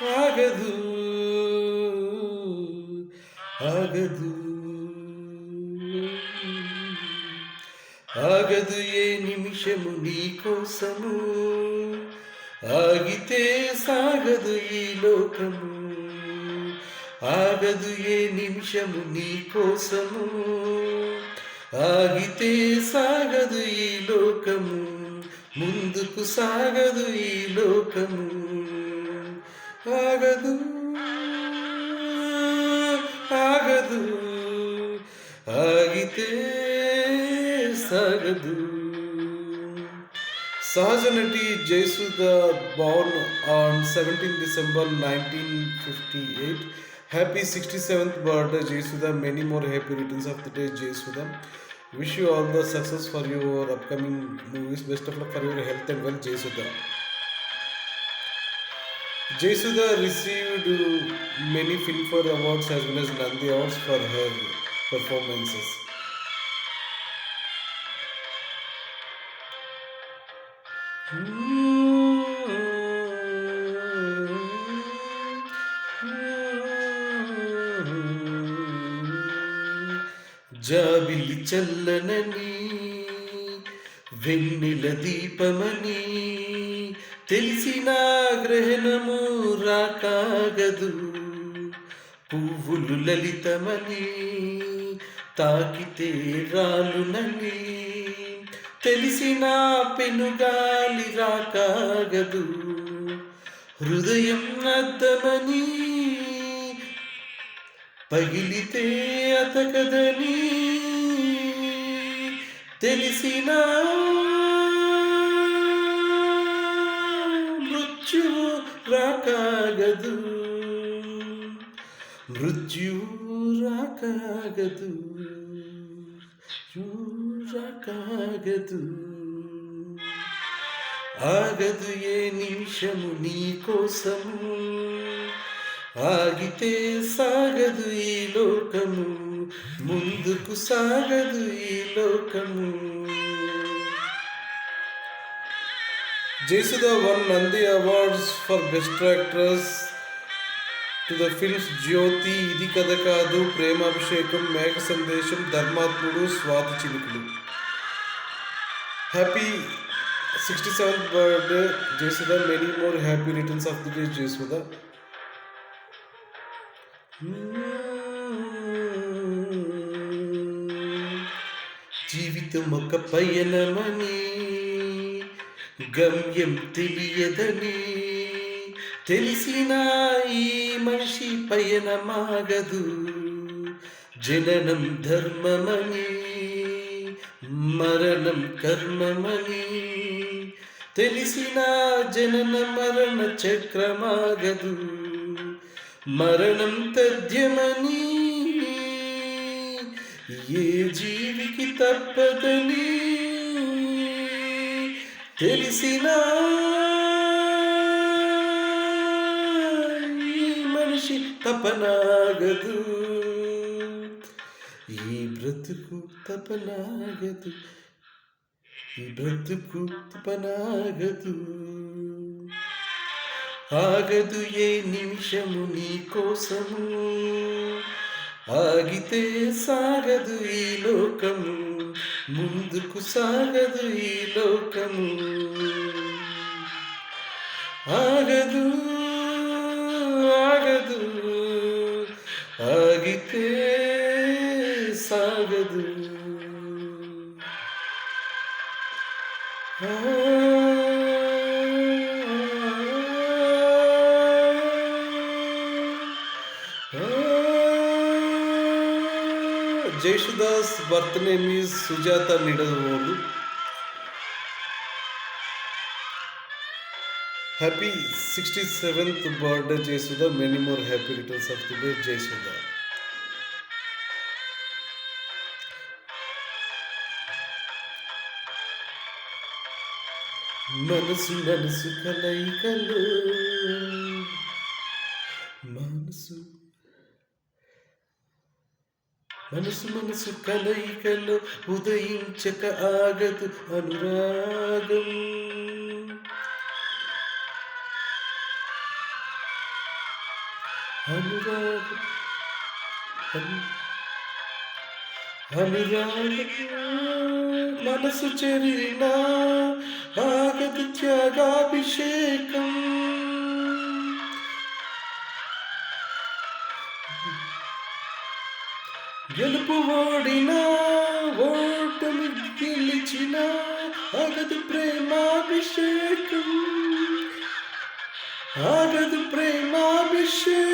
ಆಗದು ಆಗದು ఆగదు ఏ నిమిషము నీ కోసము ఆగితే సాగదు ఈ లోకము ఆగదు ఏ నిమిషము నీ కోసము ఆగితే సాగదు ఈ లోకము ముందుకు సాగదు ఈ లోకము ఆగదు ఆగదు ఆగితే సాగదు. సహజనటి Jayasudha born on 17 December 1958. Happy 67th birthday Jayasudha. Many more happy returns of the day Jayasudha. Wish you all the success for your upcoming movies. Best of luck for your health and wealth Jayasudha. Jayasudha received many Filmfare awards as well as Nandi awards for her performances. జాబిలి చల్లనని వెన్నెల దీపమని తెలిసిన గ్రహణము రాకాగదు పువ్వులు లలితమని తాకితే రాలునని తెలిసిన పెనుగాలి రాకాగదు హృదయం అద్దమని పగిలితే అతకదని తెలిసిన మృత్యువు రాకాగదు మృత్యువు రాకాగదు రాకాగదు ఆగదు ఏ నిమిషము నీ కోసము ఆగితే సాగదు ఈ లోకము ముందుకు సాగదు ఈ లోకము. Jayasudha won Nandi Awards for Best Actress to the films Jyoti, Idi Kada Kaadu, Premabhishekam, Megha Sandesham, Dharmatmudu, Swati Chinikulu. Happy 67th birthday Jayasudha. Many more happy returns of the day Jayasudha. జీవితం ఒక పయనమని గమ్యం తెలియదని తెలిసిన ఈ మనిషి పయనమాగదు జననం ధర్మమని మరణం కర్మమని తెలిసిన జనన మరణ చక్రమాగదు మరణం తథ్యమని ఏ జీవికి తప్పదని తెలిసిన ఈ మనిషి తపనాగదు ఈ బ్రతుకు తపనాగదు ఈ బ్రతుకు తపనాగదు ఆగదు ఏ నిమిషము నీ కోసము ఆగితే సాగదు ఈ లోకము ముందుకు సాగదు ఈ లోకము ఆగదు ఆగదు ఆగితే సాగదు Jayashuda's birth name is Sujata Nidavolu. Happy 67th birthday Jayasudha. Many more happy returns of the day Jayasudha. మనసు మనసు కలయికలు మనసు మనసు మనసు కలయికలో ఉదయించక ఆగదు అనురాగం అనురాగ అనురాగ మనసు చెరిన ఆగదు త్యాగాభిషేకం. గెలుపు ఓడినా ఓటమి గెలిచిన ఆగదు ప్రేమాభిషేకం, ఆగదు ప్రేమాభిషేకం.